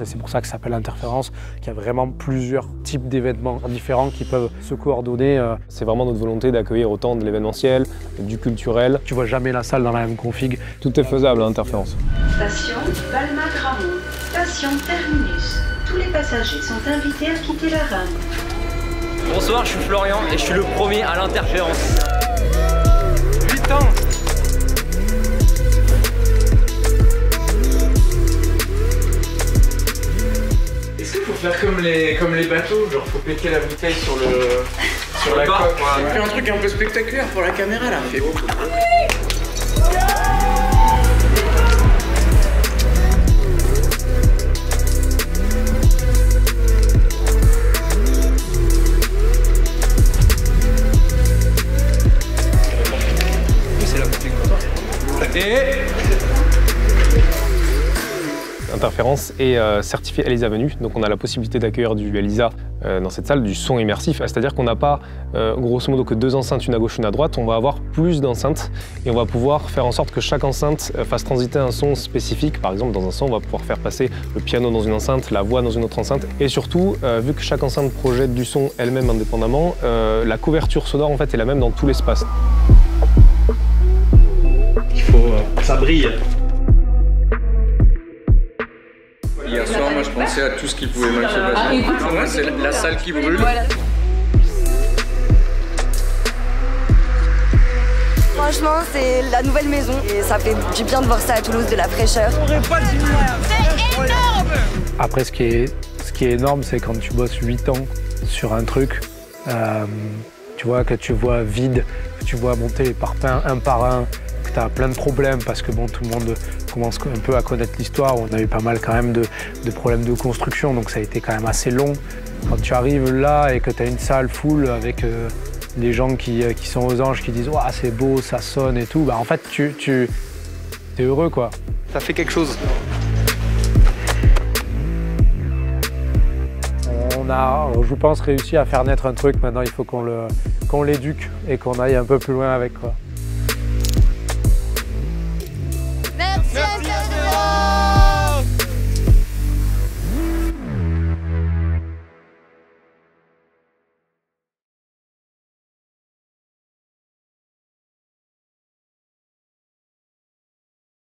et c'est pour ça que ça s'appelle Interférence, qu'il y a vraiment plusieurs types d'événements différents qui peuvent se coordonner. C'est vraiment notre volonté d'accueillir autant de l'événementiel, du culturel. Tu vois jamais la salle dans la même config. Tout est faisable à Interférence. Station Balma-Gramont. Station terminus. Tous les passagers sont invités à quitter la rame. Bonsoir, je suis Florian et je suis le premier à l'Interférence. 8 ans. Est-ce qu'il faut faire comme les bateaux, genre faut péter la bouteille sur la coque? On fait un truc un peu spectaculaire pour la caméra là. Interférence est certifié Elisa Venue, donc on a la possibilité d'accueillir du Elisa dans cette salle, du son immersif, c'est-à-dire qu'on n'a pas grosso modo que 2 enceintes, une à gauche, une à droite, on va avoir plus d'enceintes et on va pouvoir faire en sorte que chaque enceinte fasse transiter un son spécifique. Par exemple, dans un son, on va pouvoir faire passer le piano dans une enceinte, la voix dans une autre enceinte, et surtout, vu que chaque enceinte projette du son elle-même indépendamment, la couverture sonore en fait est la même dans tout l'espace. Il faut ça brille. Hier soir, moi je pensais à tout ce qui pouvait mal se passer. Pour moi, c'est la salle qui brûle. Franchement, c'est la nouvelle maison et ça fait du bien de voir ça à Toulouse, de la fraîcheur. C'est énorme! Après, ce qui est énorme, c'est quand tu bosses 8 ans sur un truc, tu vois, que tu vois vide, que tu vois monter les parpaings un par un, que tu as plein de problèmes parce que bon, tout le monde commence un peu à connaître l'histoire. On a eu pas mal quand même de problèmes de construction, donc ça a été quand même assez long. Quand tu arrives là et que tu as une salle full avec des gens qui sont aux anges, qui disent « c'est beau, ça sonne et tout », bah en fait, tu es heureux, quoi. Ça fait quelque chose. On a, je pense, réussi à faire naître un truc. Maintenant, il faut qu'on l'éduque et qu'on aille un peu plus loin avec, quoi.